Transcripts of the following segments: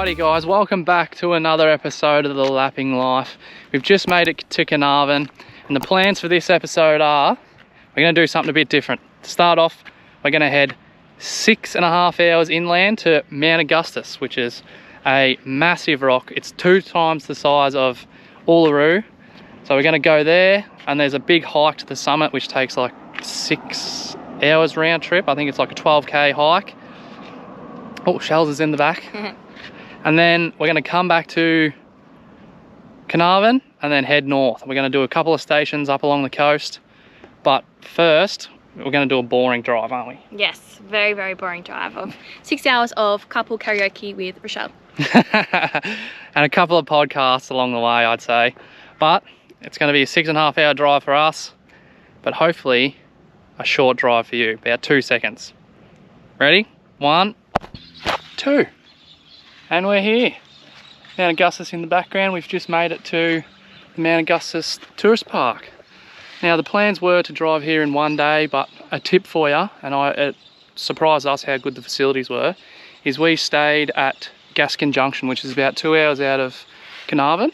Alrighty guys, welcome back to another episode of The Lapping Life. We've just made it to Carnarvon, and the plans for this episode are, we're going to do something a bit different. To start off, we're going to head 6.5 hours inland to Mount Augustus, which is a massive rock. It's 2 times the size of Uluru. So we're going to go there, and there's a big hike to the summit which takes like 6 hours round trip. I think it's like a 12k hike. Oh, Shells is in the back. And then we're going to come back to Carnarvon and then head north. We're going to do a couple of stations up along the coast, but first we're going to do a boring drive, aren't we? Yes, very, very boring drive of 6 hours of couple karaoke with Rochelle. And a couple of podcasts along the way, I'd say. But it's going to be a 6.5 hour drive for us, but hopefully a short drive for you, about 2 seconds. Ready? 1, 2. And we're here. Mount Augustus in the background. We've just made it to the Mount Augustus Tourist Park. Now the plans were to drive here in 1 day, but a tip for you, and it surprised us how good the facilities were, is we stayed at Gaskin Junction, which is about 2 hours out of Carnarvon,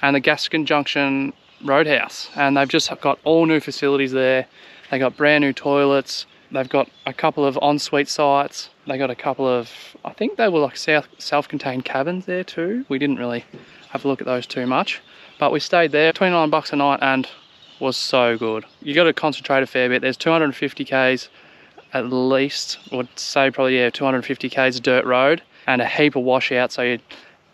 and the Gaskin Junction Roadhouse. And they've just got all new facilities there. They got brand new toilets. They've got a couple of ensuite sites. They got a couple of, I think they were like self-contained cabins there too. We didn't really have a look at those too much, but we stayed there, $29 a night, and was so good. You got to concentrate a fair bit. There's 250 k's at least, I would say probably, yeah, 250 k's dirt road and a heap of washouts. So you're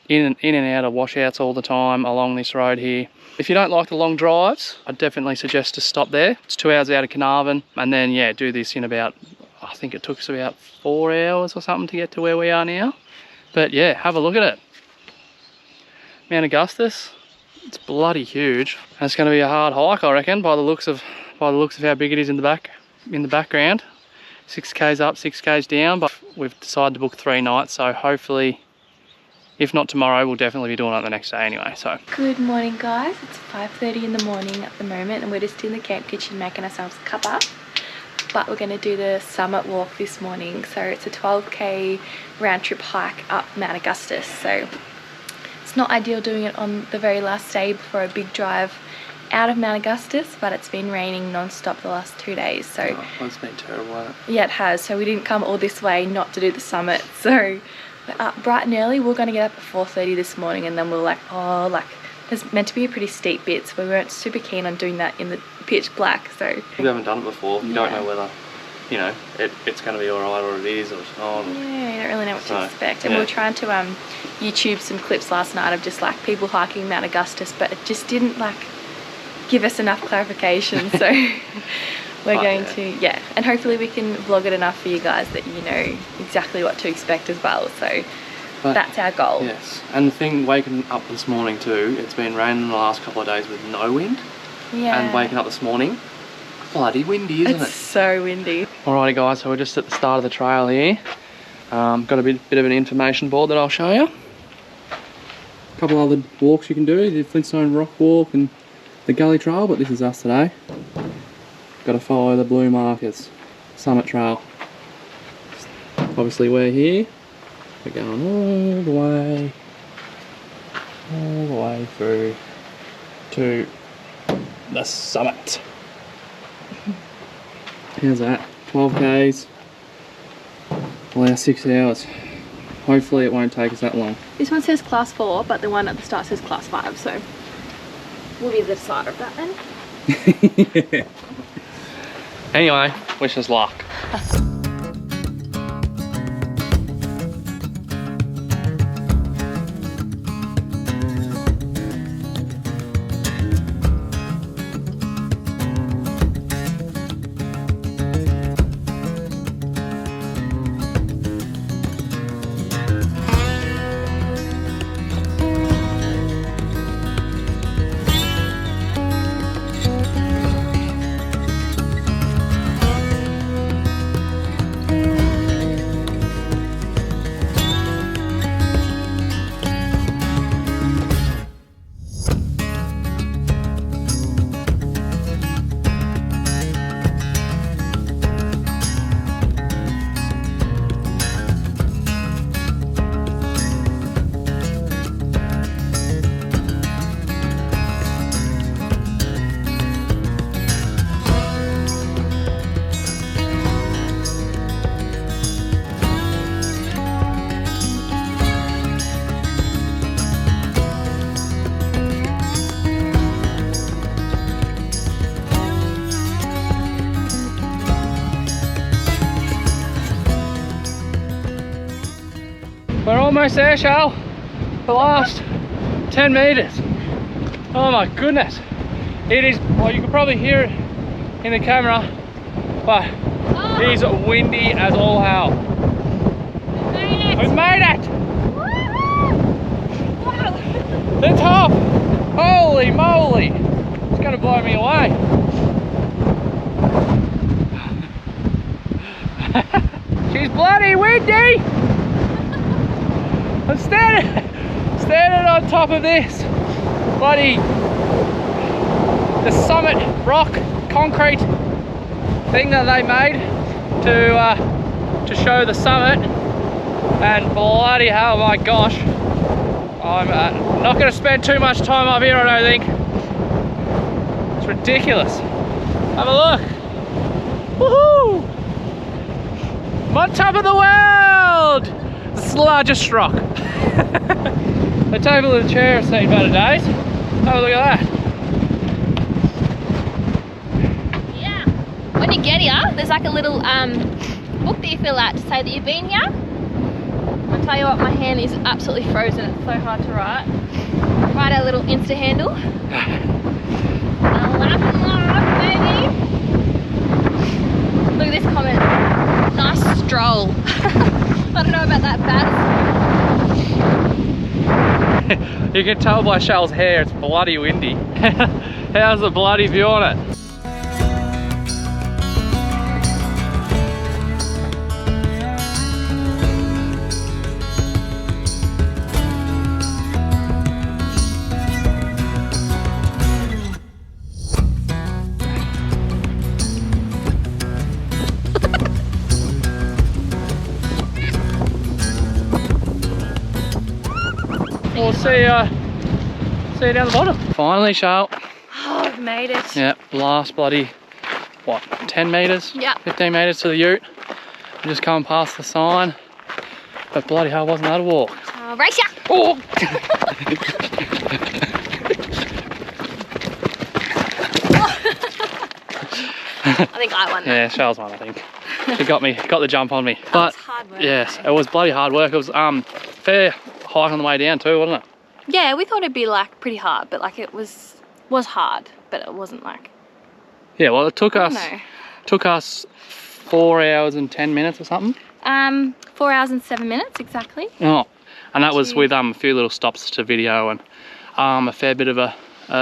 in and out of washouts all the time along this road here. If you don't like the long drives, I'd definitely suggest to stop there. It's 2 hours out of Carnarvon, and then yeah, do this in about, I think it took us about 4 hours or something to get to where we are now. But yeah, have a look at it. Mount Augustus, it's bloody huge, and it's going to be a hard hike, I reckon, by the looks of how big it is in the background. 6k's up, 6k's down, but we've decided to book 3 nights, so hopefully, if not tomorrow, we'll definitely be doing it the next day anyway. So good morning guys, it's 5:30 in the morning at the moment, and we're just in the camp kitchen making ourselves a cuppa. But we're going to do the summit walk this morning, so it's a 12k round trip hike up Mount Augustus. So it's not ideal doing it on the very last day before a big drive out of Mount Augustus, but it's been raining non-stop the last 2 days, so it's been terrible, hasn't it? Yeah, it has. So we didn't come all this way not to do the summit, so we're up bright and early. We're going to get up at 4:30 this morning, and then we're there's meant to be a pretty steep bit, so we weren't super keen on doing that in the pitch black. So if you haven't done it before, you don't know whether, you know, it's going to be alright or it is or it's not. Yeah, you don't really know what to expect. And we were trying to YouTube some clips last night of just like people hiking Mount Augustus, but it just didn't like give us enough clarification. So we're going to, and hopefully we can vlog it enough for you guys that you know exactly what to expect as well. So that's our goal. Yes, and the thing, waking up this morning too, it's been raining the last couple of days with no wind. Yeah. And waking up this morning, bloody windy, isn't it? It's so windy. Alrighty guys, so we're just at the start of the trail here. Got a bit of an information board that I'll show you. A couple other walks you can do, the Flintstone Rock Walk and the Gully Trail, but this is us today. Got to follow the blue markers, Summit Trail. Obviously we're here. We're going all the way through to the summit. How's that? 12k's, allow 6 hours. Hopefully it won't take us that long. This one says class 4, but the one at the start says class 5, so we'll be the decider of that then. Yeah. Anyway, wish us luck. almost there, Shal. The last 10 meters. Oh my goodness. It is, well, you can probably hear it in the camera, but it is windy as all hell. We've made it! The top! Holy moly! It's gonna blow me away. She's bloody windy! I'm standing on top of this bloody, the summit rock concrete thing that they made to show the summit, and bloody hell, my gosh, I'm not going to spend too much time up here, I don't think. It's ridiculous. Have a look. Woohoo! I'm on top of the world! It's the largest rock. The table and the chair have seen better days. Have a look at that. Yeah. When you get here, there's like a little book that you fill out to say that you've been here. I'll tell you what, my hand is absolutely frozen. It's so hard to write. Write our little Insta handle. Laugh and laugh, baby. Look at this comment. Nice stroll. I don't know about that, Baz. You can tell by Shal's hair, it's bloody windy. How's the bloody view on it? We'll see you down the bottom. Finally, Shal. Oh, I've made it. Yeah, last bloody, what, 10 meters? Yeah. 15 meters to the ute. I'm just coming past the sign. But bloody hell, wasn't that a walk? Race ya! Oh! I think I won that. Yeah, Shal's won, I think. She got the jump on me. But was hard work. yes, it was bloody hard work. It was fair hike on the way down too, wasn't it? Yeah, we thought it'd be like pretty hard, but like it was hard, but it wasn't like, Yeah, well, it took I us don't know. 4 hours and 10 minutes or something. 4 hours and 7 minutes exactly. Oh, and that was with a few little stops to video and a fair bit of a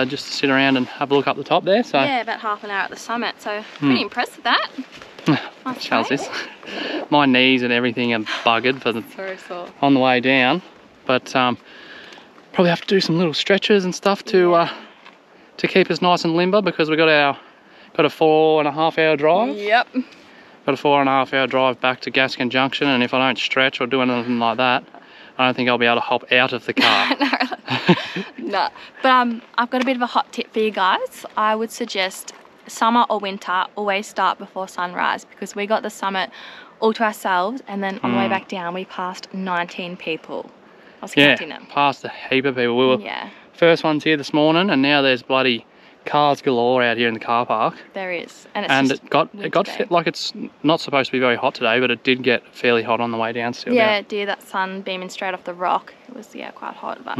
just to sit around and have a look up the top there. So Yeah, about half an hour at the summit, so pretty impressed with that. How's this? My knees and everything are buggered for the So sore. on the way down, but probably have to do some little stretches and stuff to keep us nice and limber, because we got a 4.5 hour drive. Yep. Got a 4.5 hour drive back to Gaskin Junction, and if I don't stretch or do anything like that, I don't think I'll be able to hop out of the car. No, but I've got a bit of a hot tip for you guys. I would suggest summer or winter, always start before sunrise, because we got the summit all to ourselves, and then on the way back down we passed 19 people. I was counting them. Past a heap of people. We were Yeah, first ones here this morning, and now there's bloody cars galore out here in the car park. there is, and it's It got today. like, it's not supposed to be very hot today, but it did get fairly hot on the way down still. Yeah, dear, that sun beaming straight off the rock. It was quite hot, but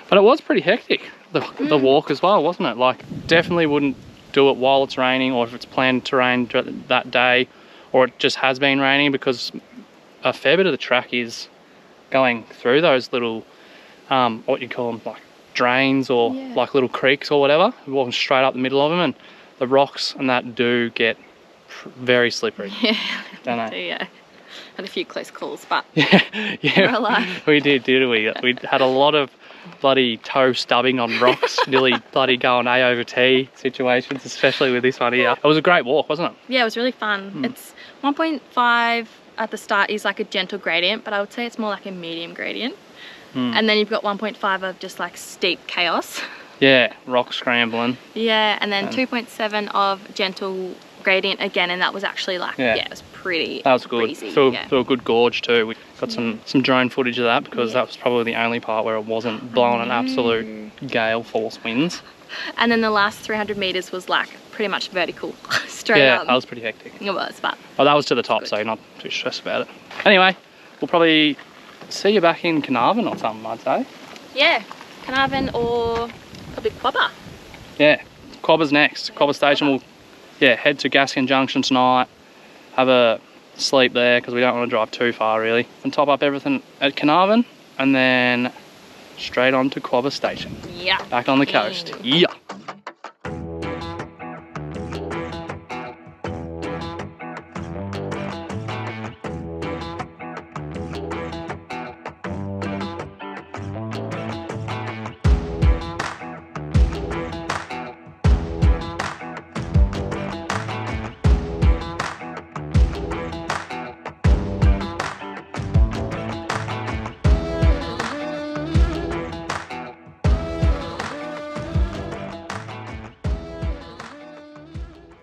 But it was pretty hectic, the walk as well, wasn't it? Like, definitely wouldn't do it while it's raining, or if it's planned to rain that day, or it just has been raining, because a fair bit of the track is going through those little, what you call them, like drains or like little creeks or whatever. We're walking straight up the middle of them, and the rocks and that do get very slippery. yeah, Don't they? yeah. Had a few close calls, but Yeah, we're alive. we did we? We had a lot of bloody toe stubbing on rocks, nearly bloody going A over T situations, especially with this one here. It was a great walk, wasn't it? Yeah, it was really fun. It's 1.5 at the start is like a gentle gradient, but I would say it's more like a medium gradient. And then you've got 1.5 of just like steep chaos. Yeah, rock scrambling. Yeah, and then 2.7 of gentle gradient again, and that was actually like, it was pretty That was good. breezy, Through a good gorge too. We got some drone footage of that, because that was probably the only part where it wasn't blowing an absolute gale force winds. And then the last 300 meters was like pretty much vertical, straight up. Yeah, that was pretty hectic. It was, but Oh, that was to the top, so not too stressed about it. Anyway, we'll probably see you back in Carnarvon or something, I'd say. Yeah, Carnarvon or probably Quobba. Yeah, Quobba's next. Quobba Station will, head to Gaskin Junction tonight, have a sleep there because we don't want to drive too far really, and top up everything at Carnarvon, and then straight on to Quobba Station. Yeah. Back on the coast. Yeah.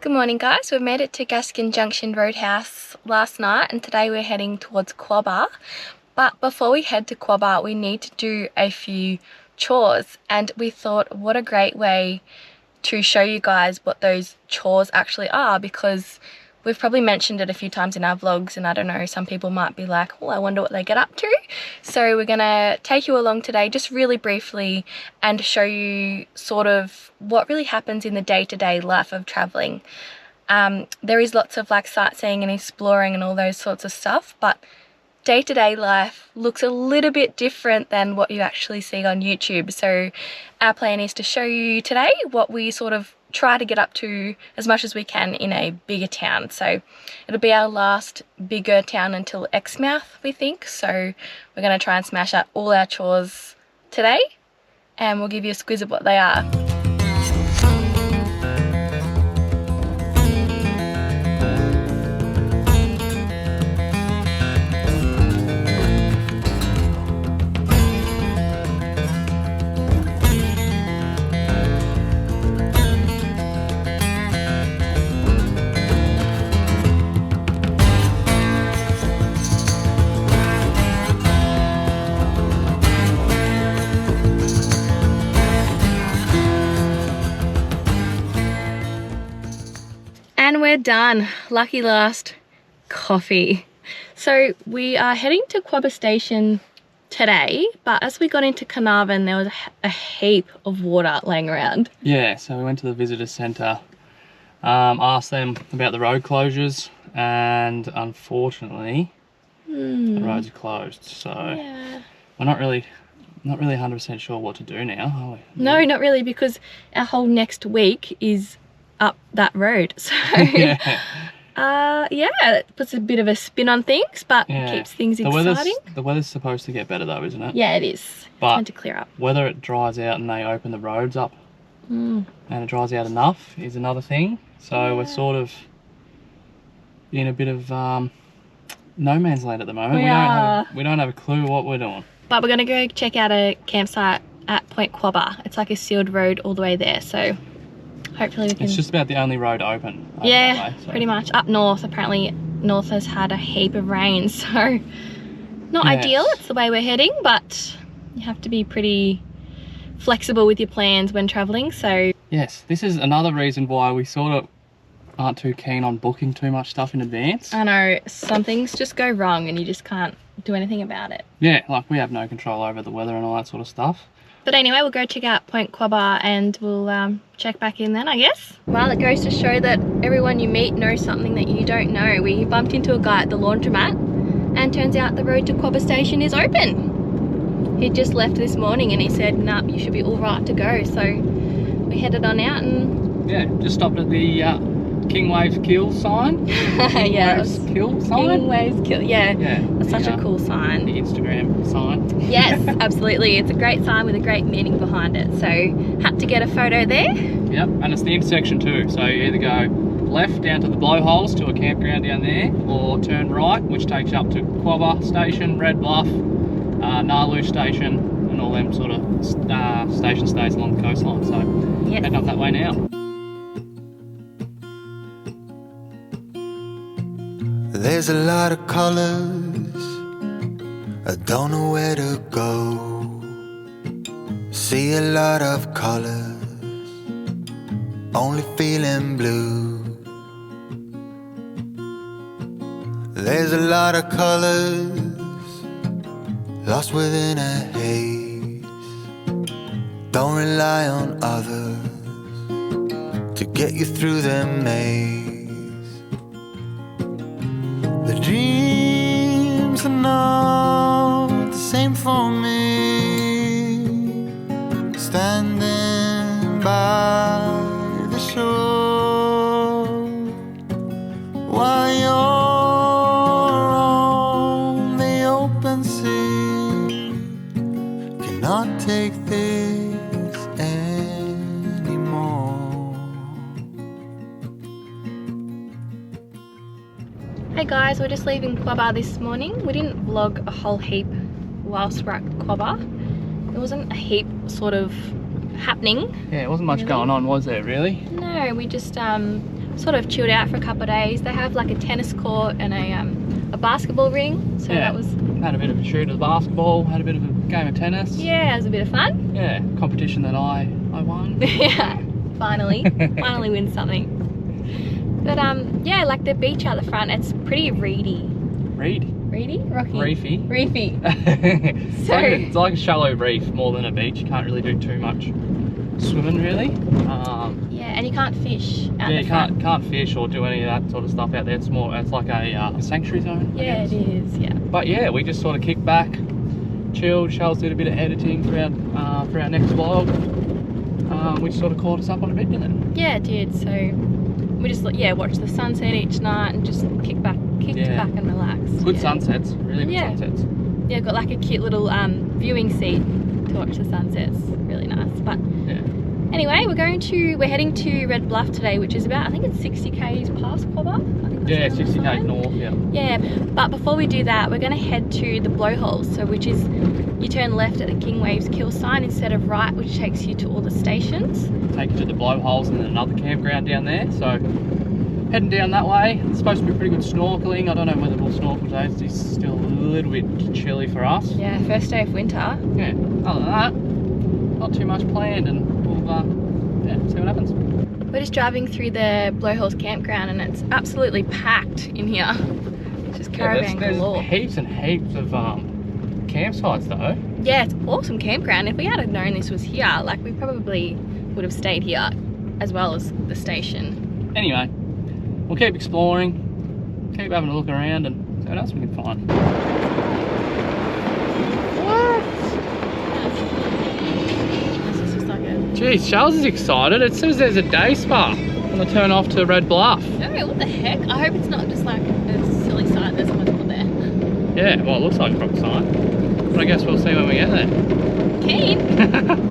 Good morning guys, we've made it to Gaskin Junction Roadhouse last night and today we're heading towards Quobba. But before we head to Quobba we need to do a few chores, and we thought what a great way to show you guys what those chores actually are, because we've probably mentioned it a few times in our vlogs and I don't know, some people might be like, oh, I wonder what they get up to. So we're gonna take you along today just really briefly and show you sort of what really happens in the day-to-day life of traveling. There is lots of like sightseeing and exploring and all those sorts of stuff, but day-to-day life looks a little bit different than what you actually see on YouTube. So our plan is to show you today what we sort of try to get up to as much as we can in a bigger town. So it'll be our last bigger town until Exmouth, we think. So we're going to try and smash out all our chores today and we'll give you a squiz of what they are. And we're done. Lucky last, coffee. So we are heading to Quobba Station today, but as we got into Carnarvon there was a heap of water laying around. Yeah, so we went to the visitor centre, asked them about the road closures, and unfortunately the roads are closed. So we're not really 100% sure what to do now, are we? No, not really, because our whole next week is up that road. So yeah, it puts a bit of a spin on things, but keeps things exciting. The weather's supposed to get better though, isn't it? Yeah, it is. But it's meant to clear up. Whether it dries out and they open the roads up and it dries out enough is another thing. So we're sort of in a bit of no man's land at the moment. We don't have a clue what we're doing. But we're gonna go check out a campsite at Point Quobba. It's like a sealed road all the way there, so hopefully we can... It's just about the only road open. Yeah, that way, so. pretty much. Up north, apparently north has had a heap of rain, so not ideal. It's the way we're heading, but you have to be pretty flexible with your plans when traveling, so... Yes, this is another reason why we sort of aren't too keen on booking too much stuff in advance. I know, some things just go wrong and you just can't do anything about it. Yeah, like we have no control over the weather and all that sort of stuff. But anyway, we'll go check out Point Quobba and we'll check back in then, I guess. Well, it goes to show that everyone you meet knows something that you don't know. We bumped into a guy at the laundromat and turns out the road to Quobba Station is open. He just left this morning and he said, nah, you should be all right to go. So we headed on out and... Yeah, just stopped at the King Waves Kill sign. King Waves Kill sign? King Waves Kill, yeah. That's such a cool sign. The Instagram sign. Yes, absolutely. It's a great sign with a great meaning behind it. So, had to get a photo there. Yep, and it's the intersection too. So you either go left down to the blowholes to a campground down there, or turn right, which takes you up to Quobba Station, Red Bluff, Gnaraloo Station, and all them sort of station stays along the coastline. So heading up that way now. There's a lot of colors, I don't know where to go. See a lot of colors, only feeling blue. There's a lot of colors, lost within a haze. Don't rely on others to get you through the maze. The dreams are not the same for me. Standing by the shore while you're on the open sea. Cannot take this anymore. Hey guys, we're just leaving Quobba this morning. We didn't vlog a whole heap whilst we're at Quobba. There wasn't a heap sort of happening. Yeah, it wasn't much going on, was there, really? No, we just sort of chilled out for a couple of days. They have like a tennis court and a basketball ring, so Yeah. that was... Had a bit of a shoot of the basketball, had a bit of a game of tennis. Yeah, it was a bit of fun. Yeah, competition that I won. Yeah, finally win something. But yeah, like the beach out the front, it's pretty reedy. Reedy? Rocky? Reefy. Reefy. It's like a shallow reef more than a beach. You can't really do too much swimming, really. Yeah, and you can't fish out Yeah, the you front. can't fish or do any of that sort of stuff out there. It's like a sanctuary zone, I Yeah, guess. it is, yeah. But yeah, we just sort of kicked back, chilled. Charles did a bit of editing for our next vlog, which sort of caught us up on a bit, didn't it? Yeah, it did. So we just watched the sunset each night and just kicked back and relaxed. Good Yeah. sunsets, really good sunsets. Yeah, got like a cute little viewing seat to watch the sunsets. Really nice. But Yeah. anyway, we're heading to Red Bluff today, which is about, I think it's 60 k's past Quobba. I think Yeah, that's 60 on the k sign. north, yeah. Yeah, but before we do that, we're going to head to the blowholes, so which is you turn left at the King Waves Kill sign instead of right, which takes you to all the stations. Take you to the blowholes and then another campground down there. So heading down that way. It's supposed to be pretty good snorkeling. I don't know whether we'll snorkel today. It's still a little bit chilly for us. Yeah, first day of winter. Yeah. Other than that, not too much planned, and we'll see what happens. We're just driving through the Blowholes campground and it's absolutely packed in here. It's just caravan there's galore. heaps and heaps of campsites though. Yeah, it's awesome campground. If we had known this was here, like we probably would have stayed here as well as the station. Anyway, we'll keep exploring, keep having a look around and see what else we can find. This is just like a... Jeez, Charles is excited. It says there's a day spa on the turn off to Red Bluff. No, what the heck? I hope it's not just like a silly sign there's someone over there. Yeah, well, it looks like a proper sign. But I guess we'll see when we get there. Keen?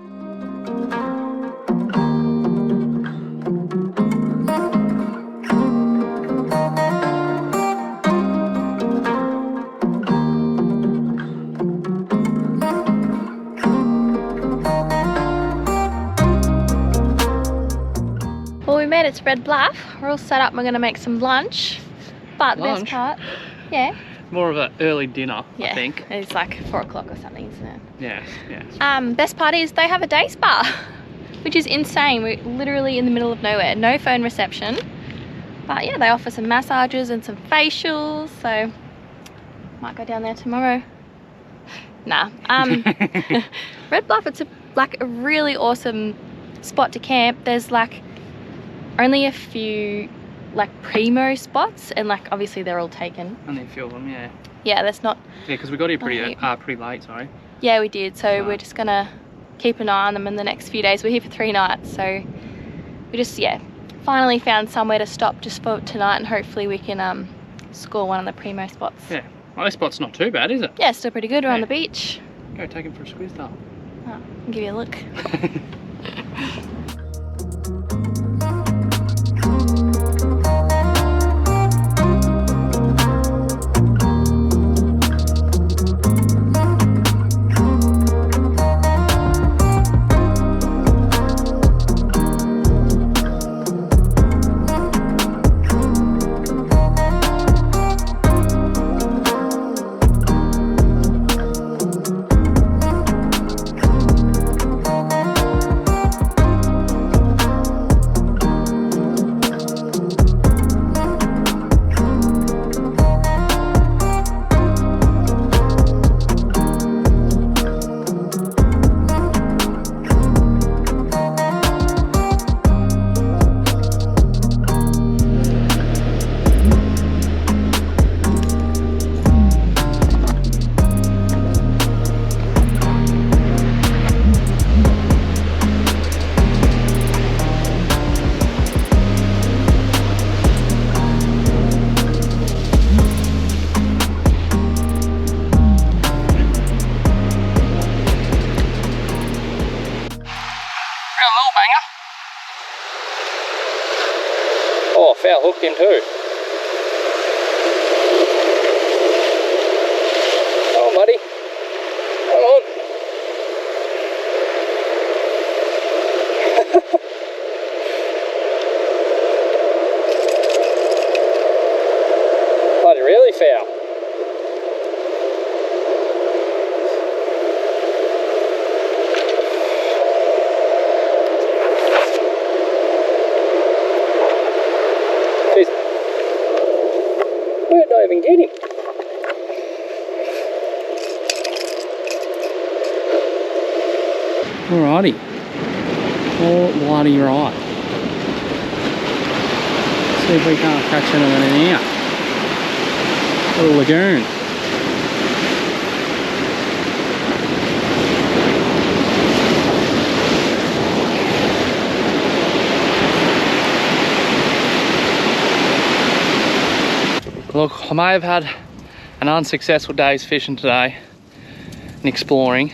Well, we made it to Red Bluff. We're all set up. We're going to make some lunch. But the best Lunch? part, yeah. More of an early dinner, Yeah, I think. it's like 4 o'clock or something, isn't it? Yeah. Best part is they have a day spa, which is insane. We're literally in the middle of nowhere, no phone reception. But yeah, they offer some massages and some facials, so might go down there tomorrow. Nah. Red Bluff, it's like a really awesome spot to camp. There's like only a few like primo spots, and like obviously they're all taken. Only a few of them, yeah. Yeah, that's not... Yeah, because we got here pretty Right. late, sorry. Yeah, we did. So Right. we're just gonna keep an eye on them in the next few days. We're here for 3 nights, so we just, finally found somewhere to stop just for tonight, and hopefully we can score one of the primo spots. Yeah. Well, this spot's not too bad, is it? Yeah, still pretty good. We're on Yeah. the beach. Go take him for a squeeze though. Oh, I'll give you a look. foul hooked him too. Come on, buddy. Come on. Bloody really foul. Jeez. Where did I even get him? Alrighty. All bloody right. See if we can't catch anyone in here. Little lagoon. Look, I may have had an unsuccessful day's fishing today and exploring.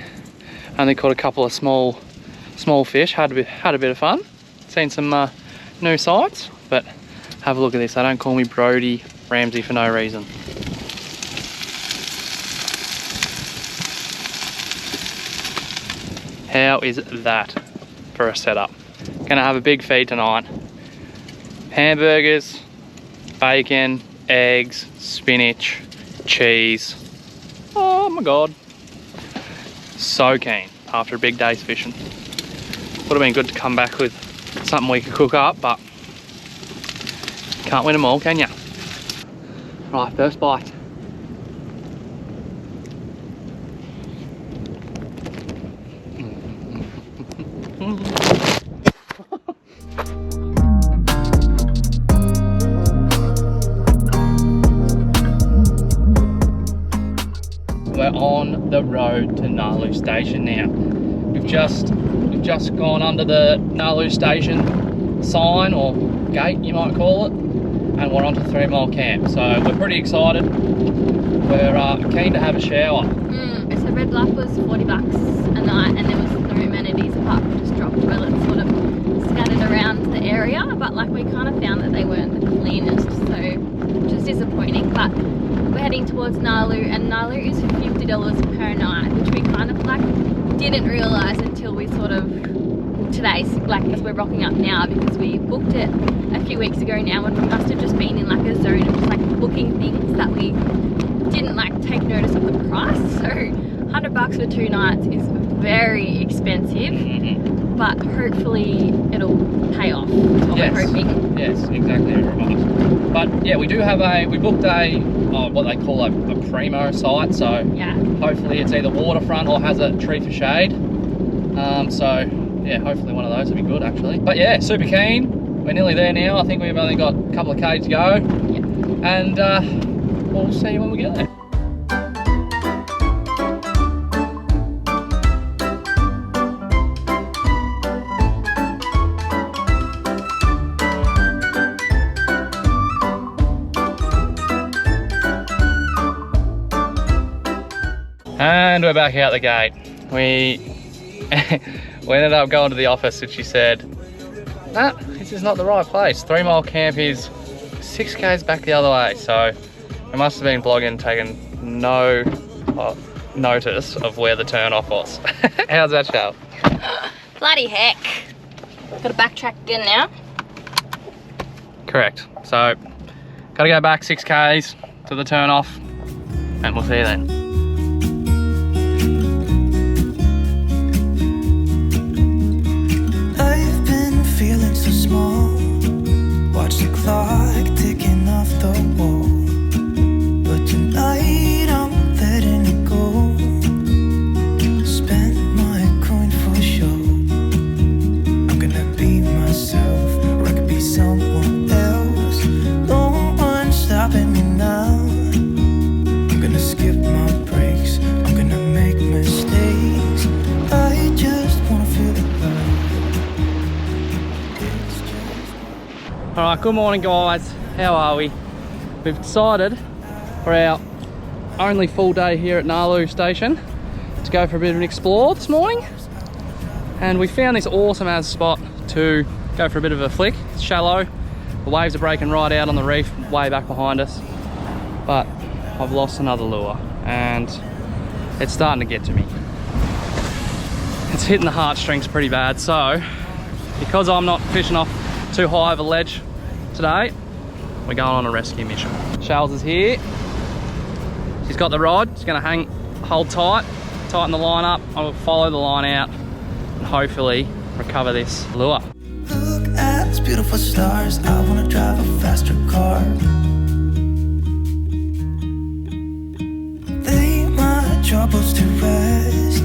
Only caught a couple of small fish. Had a bit of fun. Seen some new sights, but have a look at this. They don't call me Brody Ramsey for no reason. How is that for a setup? Gonna have a big feed tonight. Hamburgers, bacon, eggs, spinach, cheese. Oh my God. So keen after a big day's fishing. Would have been good to come back with something we could cook up, but can't win them all, can ya? Right, first bite. We're on the road to Gnaraloo Station now. We've just gone under the Gnaraloo Station sign, or gate you might call it, and we're on to 3 Mile Camp. So we're pretty excited. We're keen to have a shower. So Red Bluff was $40 a night, and there was no amenities apart from just drop toilets sort of scattered around the area. But like we kind of found that they weren't the cleanest, so which is disappointing. But we're heading towards Gnaraloo, and Gnaraloo is $50 per night, which we kind of like didn't realise until we sort of today, like as we're rocking up now, because we booked it a few weeks ago now, and we must have just been in like a zone of just like booking things that we didn't like take notice of the price. So $100 for 2 nights is very expensive, but hopefully it'll pay off. That's what we're hoping. Yes, exactly right. But yeah, we booked a what they call a primo site, so yeah, hopefully it's either waterfront or has a tree for shade. So yeah, hopefully one of those will be good actually. But yeah, super keen. We're nearly there now. I think we've only got a couple of k's to go. Yeah. And we'll see you when we get there. And we're back out the gate. We ended up going to the office, and she said, "Nah, this is not the right place. 3 Mile Camp is 6 k's back the other way." So we must have been blogging, taking no notice of where the turn off was. How's that, Shal? Bloody heck. Gotta backtrack again now. Correct. So gotta go back 6 k's to the turn off, and we'll see you then. Feeling so small, watch the clock ticking off the wall. But tonight I'm letting it go. Spend my coin for sure. I'm gonna be myself, or I could be someone else. No one's stopping me now. I'm gonna skip my breaks, I'm gonna make mistakes. I just wanna feel the love. Alright, good morning guys. How are we? We've decided for our only full day here at Gnaraloo Station to go for a bit of an explore this morning. And we found this awesome as spot to go for a bit of a flick. It's shallow, The waves are breaking right out on the reef, way back behind us. But I've lost another lure and it's starting to get to me. It's hitting the heartstrings pretty bad. So because I'm not fishing off too high of a ledge today, we're going on a rescue mission. Shells is here. She's got the rod. She's gonna hold tight, tighten the line up. I will follow the line out and hopefully recover this lure. Look at these beautiful stars. I wanna drive a faster car. Lay my troubles to rest.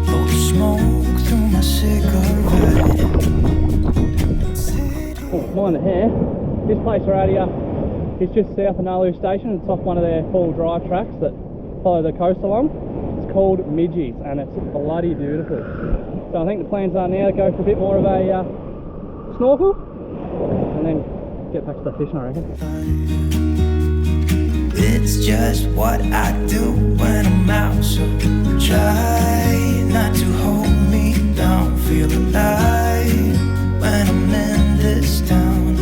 Blow the smoke through my cigarette. Oh, mind the hair. This place right here is just south of Gnaraloo Station. It's off one of their full drive tracks that follow the coast along. It's called Midgies and it's bloody beautiful. So I think the plans are now to go for a bit more of a snorkel and then get back to the fishing, I reckon. It's just what I do when I'm out, so try not to hold me down. Feel alive when I'm in this town.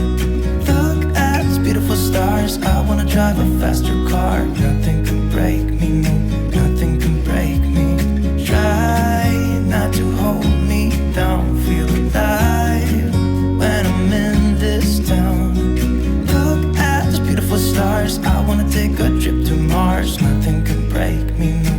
Look at these beautiful stars. I wanna drive a faster car. Nothing can break me, no, nothing can break me. Try not to hold me down. Feel alive when I'm in this town. Look at these beautiful stars. I wanna take a trip to Mars. Nothing can break me, no,